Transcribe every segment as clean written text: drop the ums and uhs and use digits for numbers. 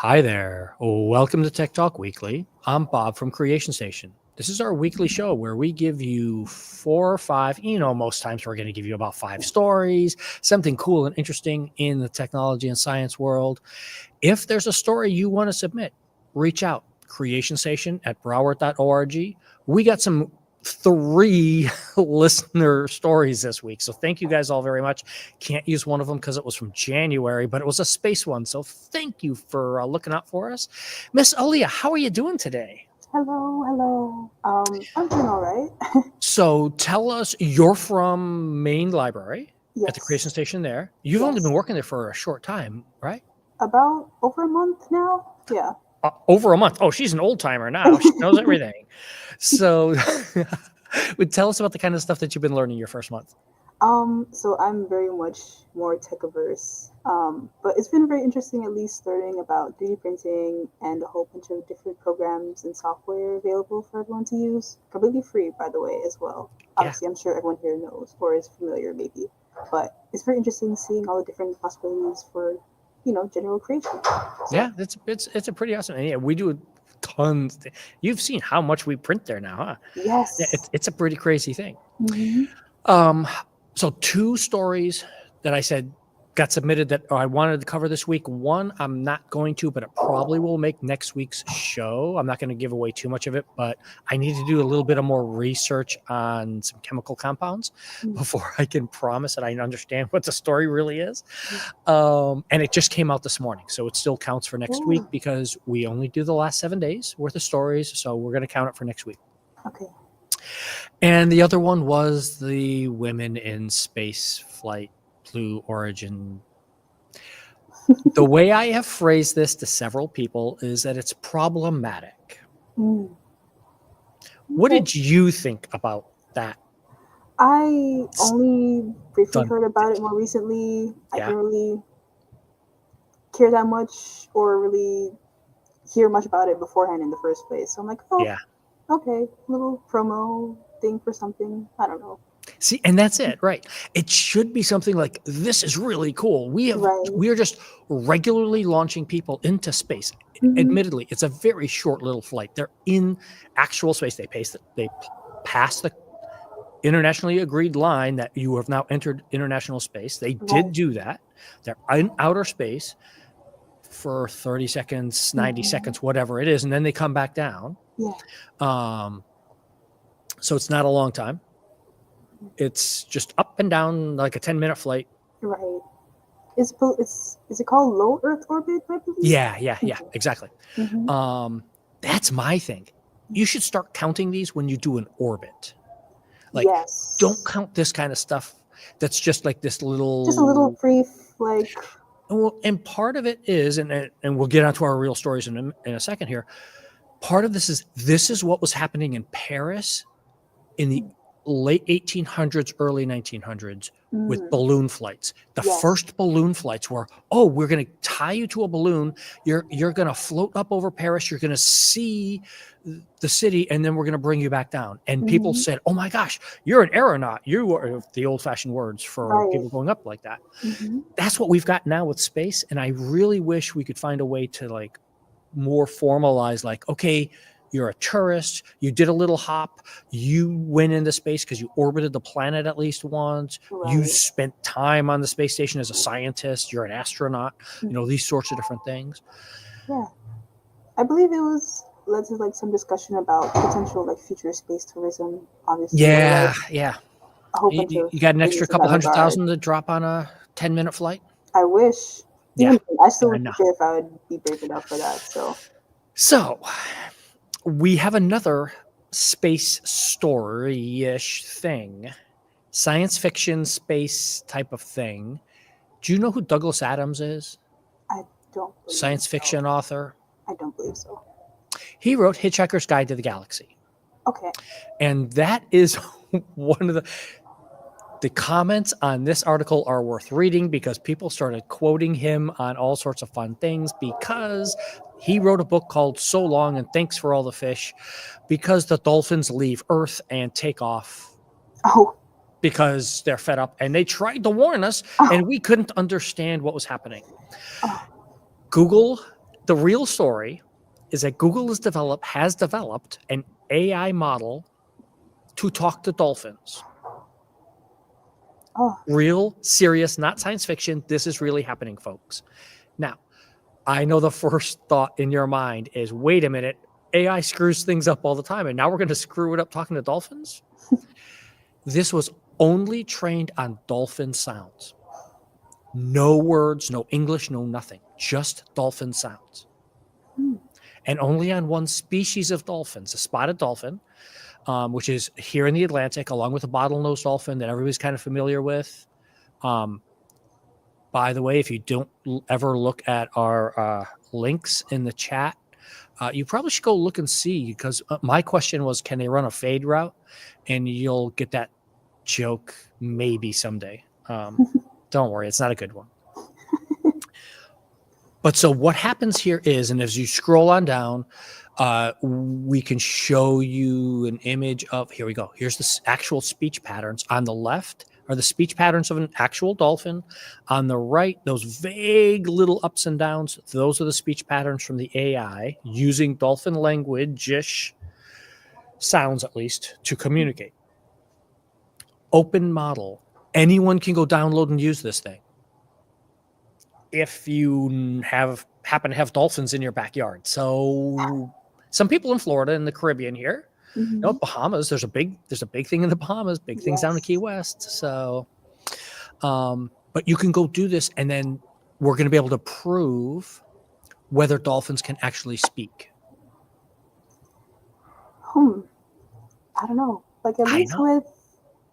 Hi there. Welcome to Tech Talk Weekly. I'm Bob from Creation Station. This is our weekly show where we give you 4 or 5, most times we're going to give you about 5 stories, something cool and interesting in the technology and science world. If there's a story you want to submit, reach out, creationstation@broward.org. We got some 3 listener stories this week. So thank you guys all very much. Can't use one of them because it was from January, but it was a space one. So thank you for looking out for us. Miss Aaliyah, how are you doing today? Hello. I'm doing all right. So tell us, you're from Maine Library at the Yes. Creation Station there. You've only been working there for a short time, right? About over a month now. Yeah. Over a month. Oh, she's an old timer now. She knows everything. So tell us about the kind of stuff that you've been learning your first month. So I'm very much more tech averse. But it's been very interesting at least learning about 3D printing and a whole bunch of different programs and software available for everyone to use. Completely free, by the way, as well. Obviously, I'm sure everyone here knows or is familiar maybe. But it's very interesting seeing all the different possibilities for, general creation. So, Yeah, it's a pretty awesome. And yeah, we do tons. You've seen how much we print there now, huh? Yes. Yeah, it's a pretty crazy thing. Mm-hmm. So 2 stories that I said got submitted that I wanted to cover this week. One I'm not going to, but it probably will make next week's show. I'm not going to give away too much of it, but I need to do a little bit of more research on some chemical compounds before I can promise that I understand what the story really is. And it just came out this morning, so it still counts for next week because we only do the last 7 days worth of stories, so we're going to count it for next week. Okay. And the other one was the women in space flight Blue Origin. The way I have phrased this to several people is that it's problematic. What did you think about that? I only briefly heard about it more recently. I didn't really care that much or really hear much about it beforehand in the first place. So I'm like, okay, little promo thing for something. I don't know. See, and that's it, right? It should be something like, this is really cool. We are just regularly launching people into space. Admittedly, it's a very short little flight. They're in actual space. They pass the internationally agreed line that you have now entered international space. They did do that. They're in outer space for 30 seconds, 90 seconds, whatever it is, and then they come back down. So it's not a long time. It's just up and down like a 10-minute flight. Right. Is it called low Earth orbit, I believe? Yeah, exactly. That's my thing. You should start counting these when you do an orbit. Like, don't count this kind of stuff that's just like this little... Just a little brief, like... Well, and part of it is, and we'll get onto our real stories in a second here, part of this is what was happening in Paris in the late 1800s, early 1900s with balloon flights. The first balloon flights were, we're going to tie you to a balloon. You're going to float up over Paris. You're going to see the city, and then we're going to bring you back down. And people said, oh my gosh, you're an aeronaut. You are the old-fashioned words for people going up like that. That's what we've got now with space. And I really wish we could find a way to like more formalize, like, okay, you're a tourist, you did a little hop, you went into space because you orbited the planet at least once, you spent time on the space station as a scientist, you're an astronaut, these sorts of different things. Yeah. I believe it was led to like some discussion about potential like future space tourism, obviously. Yeah. A whole bunch of you got an extra couple $100,000 to drop on a 10-minute flight? I wish. I still wouldn't care if I would be brave enough for that. So we have another space story-ish thing, science fiction space type of thing. Do you know who Douglas Adams is? I don't. Science fiction author? I don't believe so. He wrote Hitchhiker's Guide to the Galaxy. Okay. And that is one of the comments on this article are worth reading because people started quoting him on all sorts of fun things because he wrote a book called So Long and Thanks for All the Fish because the dolphins leave Earth and take off. Because they're fed up. And they tried to warn us and we couldn't understand what was happening. Google the real story is that Google has developed an AI model to talk to dolphins. Oh, Real, serious, not science fiction. This is really happening, folks. Now, I know the first thought in your mind is, wait a minute, AI screws things up all the time, and now we're going to screw it up talking to dolphins? This was only trained on dolphin sounds. No words, no English, no nothing. Just dolphin sounds. And only on one species of dolphins, a spotted dolphin, which is here in the Atlantic, along with a bottlenose dolphin that everybody's kind of familiar with. By the way, if you don't ever look at our links in the chat, you probably should go look and see, because my question was, can they run a fade route? And you'll get that joke maybe someday. Don't worry, it's not a good one. But so what happens here is, and as you scroll on down, we can show you an image of, here we go. Here's the actual speech patterns. On the left are the speech patterns of an actual dolphin. On the right, those vague little ups and downs, those are the speech patterns from the AI using dolphin language-ish sounds, at least, to communicate. Open model. Anyone can go download and use this thing if you happen to have dolphins in your backyard. So some people in Florida and the Caribbean here, Bahamas, there's a big thing in the Bahamas, big things down in Key West. So, but you can go do this, and then we're going to be able to prove whether dolphins can actually speak. I don't know. Like, at least with,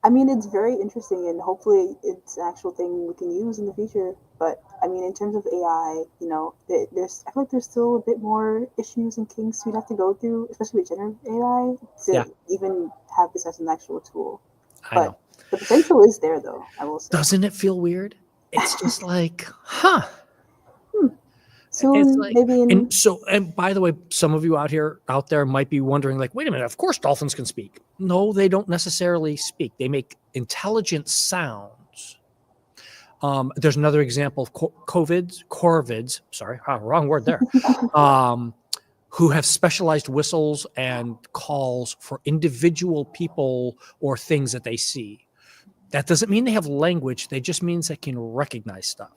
I mean, it's very interesting, and hopefully it's an actual thing we can use in the future. But I mean, in terms of AI, you know, I feel like there's still a bit more issues and kinks we'd have to go through, especially with generative AI, to even have this as an actual tool. I know. The potential is there, though, I will say. Doesn't it feel weird? It's just like, huh. Soon, like, maybe. And by the way, some of you out there might be wondering, like, wait a minute, of course dolphins can speak. No, they don't necessarily speak. They make intelligent sounds. There's another example of corvids, sorry, wrong word there, who have specialized whistles and calls for individual people or things that they see. That doesn't mean they have language. They just means they can recognize stuff.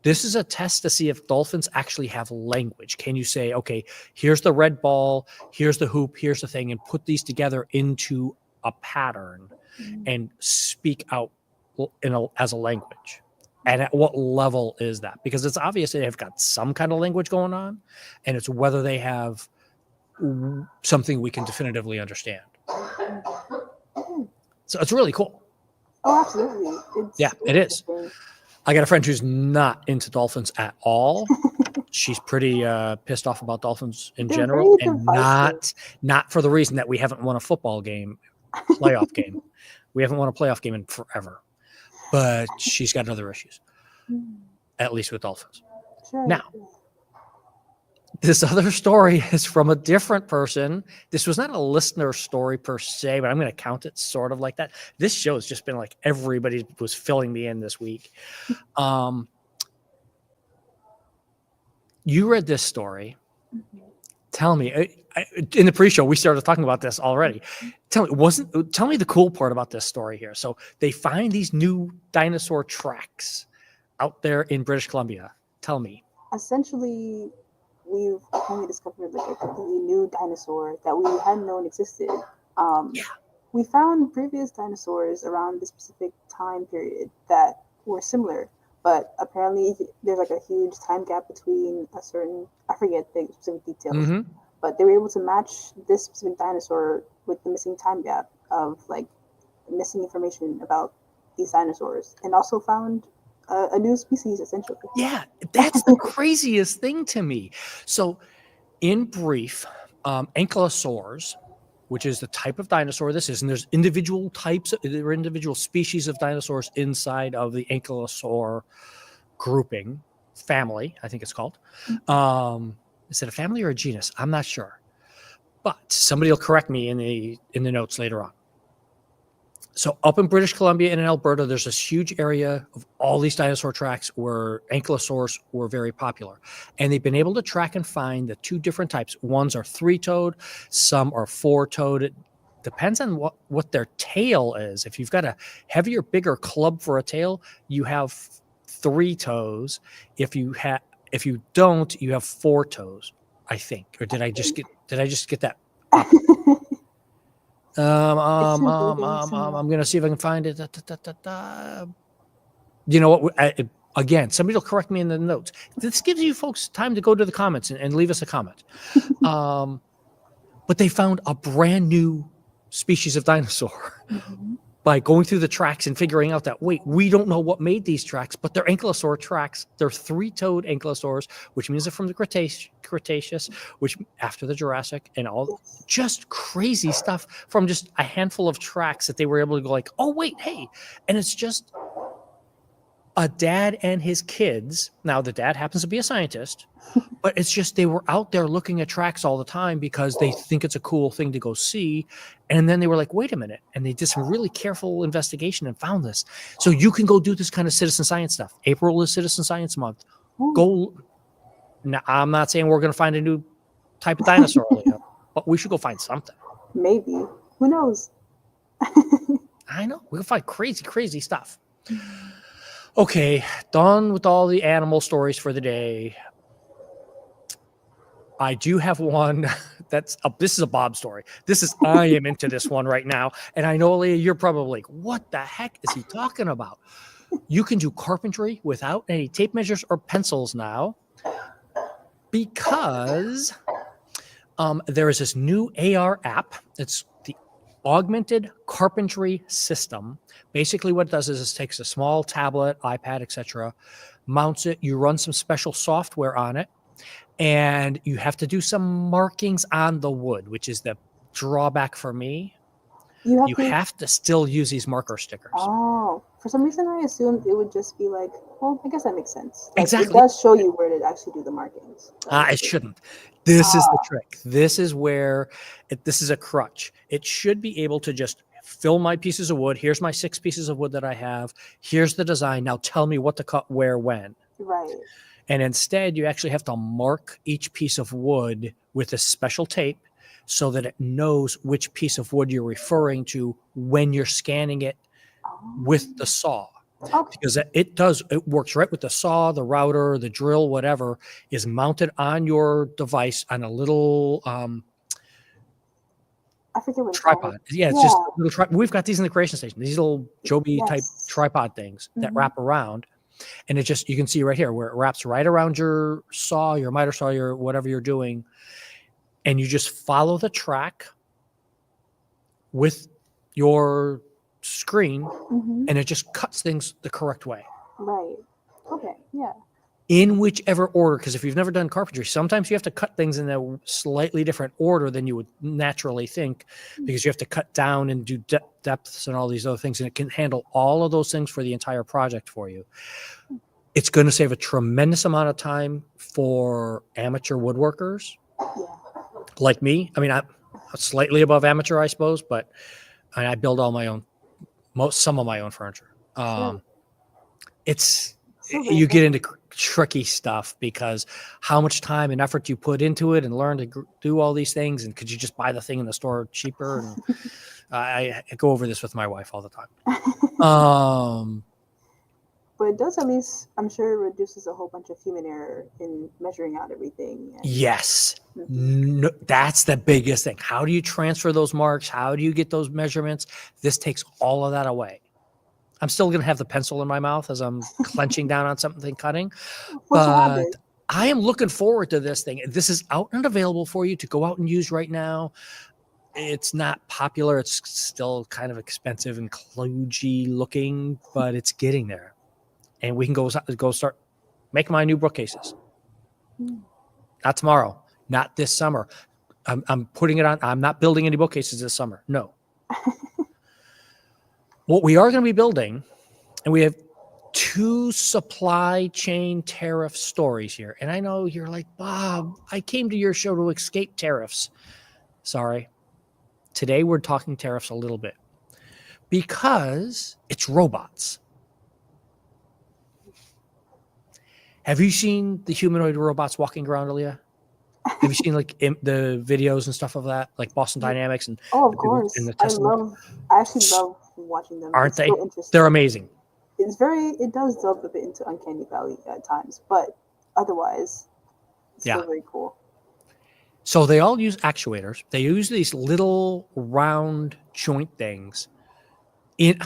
This is a test to see if dolphins actually have language. Can you say, okay, here's the red ball, here's the hoop, here's the thing, and put these together into a pattern and speak out as a language? And at what level is that? Because it's obvious they've got some kind of language going on, and it's whether they have something we can definitively understand. So it's really cool. Oh, absolutely. It is. I got a friend who's not into dolphins at all. She's pretty pissed off about dolphins in general, and not for the reason that we haven't won a football game, playoff game. We haven't won a playoff game in forever, but she's got other issues, at least with dolphins. Sure. Now, this other story is from a different person. This was not a listener story per se, but I'm going to count it sort of like that. This show has just been like everybody was filling me in this week. You read this story. Tell me, in the pre-show, we started talking about this already. Tell me the cool part about this story here. So they find these new dinosaur tracks out there in British Columbia. Tell me. Essentially, we've only discovered like a completely new dinosaur that we hadn't known existed. We found previous dinosaurs around this specific time period that were similar, but apparently there's like a huge time gap between a certain, I forget the specific details, but they were able to match this specific dinosaur with the missing time gap of like missing information about these dinosaurs, and also found a new species, essentially. Yeah, that's the craziest thing to me. So, in brief, ankylosaurs, which is the type of dinosaur this is, and there's individual types, there are individual species of dinosaurs inside of the ankylosaur grouping family, I think it's called. Is it a family or a genus? I'm not sure, but somebody will correct me in the notes later on. So up in British Columbia and in Alberta, there's this huge area of all these dinosaur tracks where ankylosaurs were very popular. And they've been able to track and find the two different types. Ones are three-toed, some are four-toed. It depends on what their tail is. If you've got a heavier, bigger club for a tail, you have three toes. If you don't, you have four toes, I think. Or did I just get that? I'm gonna see if I can find it. You know what? Again, somebody will correct me in the notes. This gives you folks time to go to the comments and leave us a comment. But they found a brand new species of dinosaur by going through the tracks and figuring out that, wait, we don't know what made these tracks, but they're ankylosaur tracks. They're three-toed ankylosaurs, which means they're from the Cretaceous, which after the Jurassic, and all just crazy stuff from just a handful of tracks that they were able to go like, oh, wait, hey. And it's just a dad and his kids. Now, the dad happens to be a scientist, but it's just they were out there looking at tracks all the time because they think it's a cool thing to go see. And then they were like, wait a minute. And they did some really careful investigation and found this. So you can go do this kind of citizen science stuff. April is Citizen Science Month. Go. Now, I'm not saying we're going to find a new type of dinosaur, but we should go find something. Maybe. Who knows? I know. We'll find crazy, crazy stuff. Okay, done with all the animal stories for the day. I do have one this is a Bob story. I am into this one right now. And I know, Aaliyah, you're probably like, what the heck is he talking about? You can do carpentry without any tape measures or pencils now because there is this new AR app. It's the Augmented Carpentry System. Basically what it does is it takes a small tablet, iPad, etc., mounts it, you run some special software on it, and you have to do some markings on the wood, which is the drawback for me. You have to still use these marker stickers. Oh, for some reason I assumed it would just be like, well, I guess that makes sense. Like, exactly. It does show you where to actually do the markings. It shouldn't. This is the trick. This is where this is a crutch. It should be able to just fill my pieces of wood. Here's my 6 pieces of wood that I have. Here's the design. Now tell me what to cut where, when. Right. And instead, you actually have to mark each piece of wood with a special tape so that it knows which piece of wood you're referring to when you're scanning it with the saw. Okay. Because it works right with the saw, the router, the drill, whatever is mounted on your device on a little I forget what tripod. It's just a little we've got these in the creation station, these little Joby type tripod things that wrap around. And it just, you can see right here where it wraps right around your saw, your miter saw, your whatever you're doing. And you just follow the track with your screen and it just cuts things the correct way. Right. Okay. Yeah. In whichever order, because if you've never done carpentry, sometimes you have to cut things in a slightly different order than you would naturally think, because you have to cut down and do depths and all these other things, and it can handle all of those things for the entire project for you. It's going to save a tremendous amount of time for amateur woodworkers like me. I mean, I'm slightly above amateur, I suppose, but I build all my own, some of my own furniture. You get into tricky stuff because how much time and effort you put into it and learn to do all these things, and could you just buy the thing in the store cheaper? And I go over this with my wife all the time. But it does, at least, I'm sure, it reduces a whole bunch of human error in measuring out everything. Yes. No, that's the biggest thing. How do you transfer those marks? How do you get those measurements? This takes all of that away. I'm still going to have the pencil in my mouth as I'm clenching down on something cutting. But I am looking forward to this thing. This is out and available for you to go out and use right now. It's not popular. It's still kind of expensive and kludgy looking, but it's getting there. And we can go start making my new bookcases. Not tomorrow. Not this summer. I'm putting it on. I'm not building any bookcases this summer. No. What we are going to be building, and we have 2 supply chain tariff stories here. And I know you're like, Bob, I came to your show to escape tariffs. Sorry. Today we're talking tariffs a little bit. Because it's robots. Have you seen the humanoid robots walking around, Aaliyah? Have you seen like the videos and stuff of that, like Boston Dynamics and Oh, of the people course. in the I Tesla? actually love watching them. Aren't It's they? so interesting. They're amazing. It does delve a bit into uncanny valley at times, but otherwise, it's Yeah. still very cool. So they all use actuators. They use these little round joint things in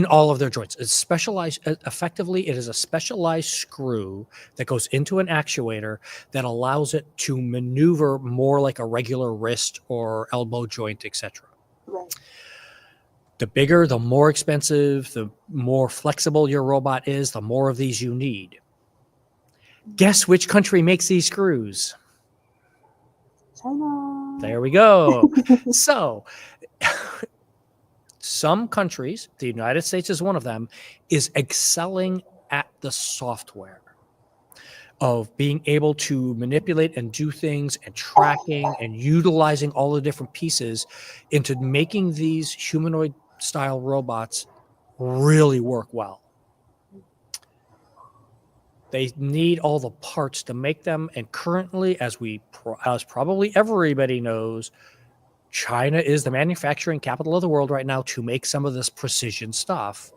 all of their joints. It's specialized. Effectively, it is a specialized screw that goes into an actuator that allows it to maneuver more like a regular wrist or elbow joint, etc. Right. The bigger, the more expensive, the more flexible your robot is, the more of these you need. Guess which country makes these screws? China. There we go. So some countries, the United States is one of them, is excelling at the software of being able to manipulate and do things and tracking and utilizing all the different pieces into making these humanoid style robots really work well. They need all the parts to make them, and currently, as probably everybody knows, China is the manufacturing capital of the world right now to make some of this precision stuff.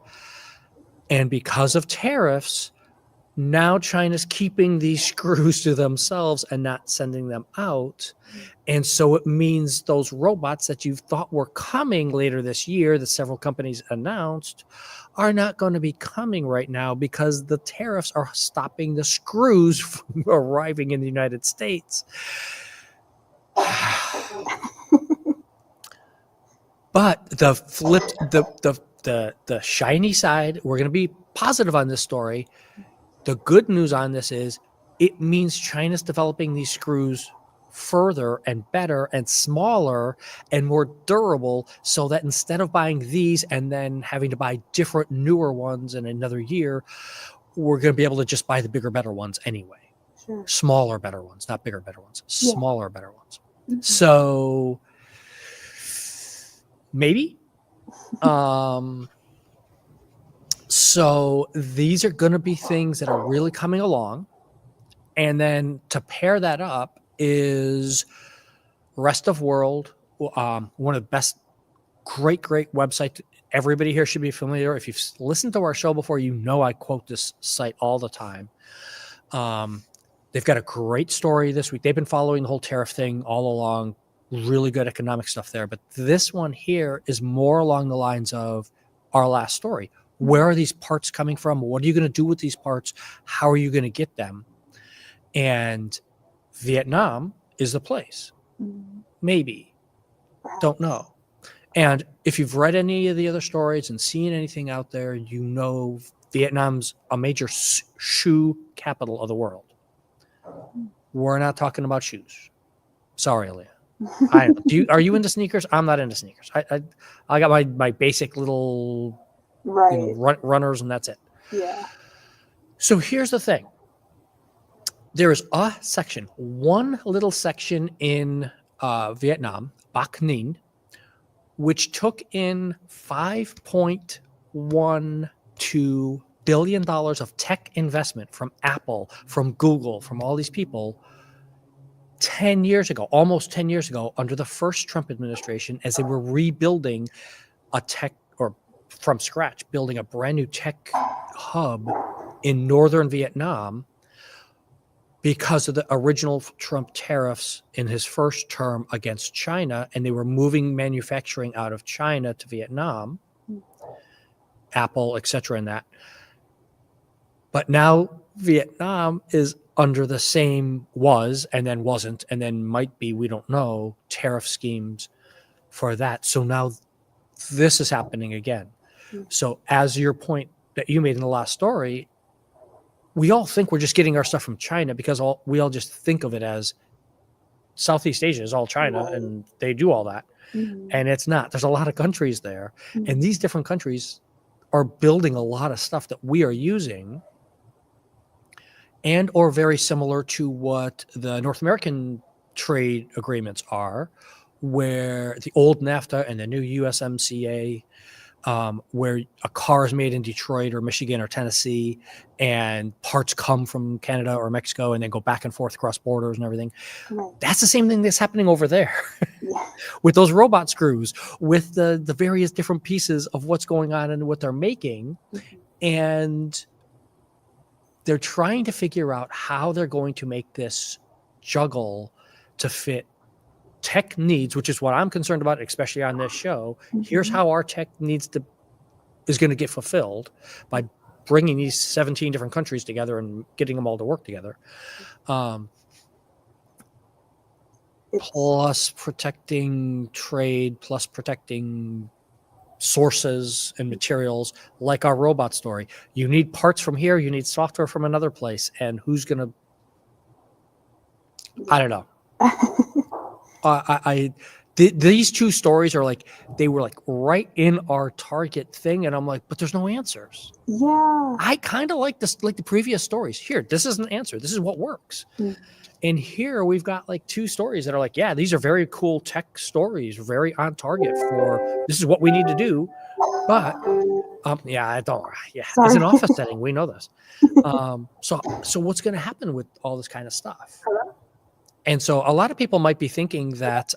And because of tariffs, now China's keeping these screws to themselves and not sending them out. And so it means those robots that you thought were coming later this year, that several companies announced, are not going to be coming right now because the tariffs are stopping the screws from arriving in the United States. But the flip, the shiny side, we're going to be positive on this story. The good news on this is it means China's developing these screws further and better and smaller and more durable, so that instead of buying these and then having to buy different newer ones in another year, we're going to be able to just buy the bigger, better ones anyway. Sure. Smaller, better ones, not bigger, better ones. Yeah. Smaller, better ones. Mhm. So maybe. So these are going to be things that are really coming along. And then to pair that up is Rest of World, one of the best, great website. Everybody here should be familiar. If you've listened to our show before, you know I quote this site all the time. They've got a great story this week. They've been following the whole tariff thing all along. Really good economic stuff there. But this one here is more along the lines of our last story. Where are these parts coming from? What are you going to do with these parts? How are you going to get them? And Vietnam is the place. Maybe. Perhaps. Don't know. And if you've read any of the other stories and seen anything out there, you know Vietnam's a major shoe capital of the world. We're not talking about shoes. Sorry, Aaliyah. Are you into sneakers? I'm not into sneakers. I got my basic little runners, and that's it. Yeah. So here's the thing. There is a section, one little section in Vietnam, Bac Ninh, which took in $5.12 billion of tech investment from Apple, from Google, from all these people 10 years ago, almost 10 years ago, under the first Trump administration, as they were rebuilding a tech, or from scratch, building a brand new tech hub in northern Vietnam because of the original Trump tariffs in his first term against China, and they were moving manufacturing out of China to Vietnam, Apple, etc. and that. But now Vietnam is under the same and then wasn't, and then might be, we don't know, tariff schemes for that. So now this is happening again. So as your point that you made in the last story, we all think we're just getting our stuff from China because we all just think of it as Southeast Asia is all China, right, and they do all that. Mm-hmm. And it's not. There's a lot of countries there. Mm-hmm. And these different countries are building a lot of stuff that we are using and or very similar to what the North American trade agreements are, where the old NAFTA and the new USMCA where a car is made in Detroit or Michigan or Tennessee, and parts come from Canada or Mexico and then go back and forth across borders and everything. Right. That's the same thing that's happening over there Yeah. with those robot screws, with the various different pieces of what's going on and what they're making. Mhm. And they're trying to figure out how they're going to make this juggle to fit tech needs, which is what I'm concerned about, especially on this show. Here's Mhm. how our tech is going to get fulfilled by bringing these 17 different countries together and getting them all to work together. It's Plus protecting trade, plus protecting sources and materials, like our robot story. You need parts from here, you need software from another place, and who's going to, I don't know. These two stories are like, they were like right in our target thing, and I'm like, but there's no answers. yeah. I kind of like this, like the previous stories. Here, this is an answer. This is what works. Mm. And here we've got like two stories that are like, yeah, these are very cool tech stories, very on target for this is what we need to do. But yeah, I don't. Yeah, Sorry. it's an office setting. We know this. So what's going to happen with all this kind of stuff? Hello? And so a lot of people might be thinking that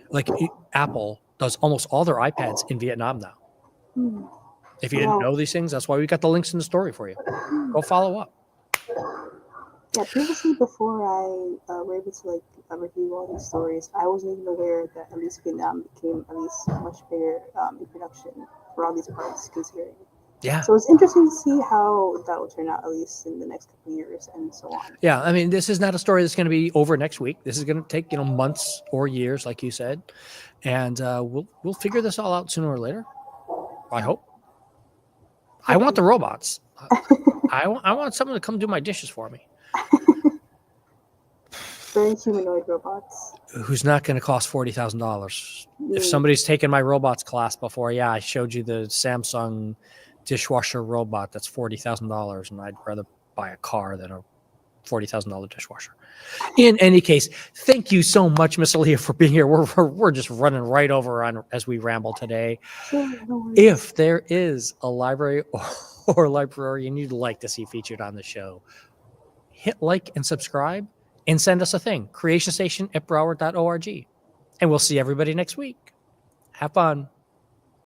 like Apple does almost all their iPads in Vietnam now. Mm. If you didn't know these things, that's why we got the links in the story for you. Go follow up. Yeah, previously before I were able to review all these stories, I wasn't even aware that at least Vietnam became at least much bigger in production for all these parts considering. Yeah. So it's interesting to see how that will turn out, at least in the next couple of years and so on. Yeah, I mean, this is not a story that's going to be over next week. This is going to take months or years, like you said, and we'll figure this all out sooner or later. I hope. I want the robots. I want someone to come do my dishes for me. Very humanoid robots. Who's not going to cost $40,000? If Mm. somebody's taken my robots class before, yeah, I showed you the Samsung dishwasher robot that's $40,000, and I'd rather buy a car than a $40,000 dishwasher. In any case, thank you so much, Miss Aaliyah, for being here. We're just running right over on as we ramble today. Sure, no worries. If there is a library or librarian you'd like to see featured on the show, hit like and subscribe and send us a thing, creationstation@broward.org. And we'll see everybody next week. Have fun.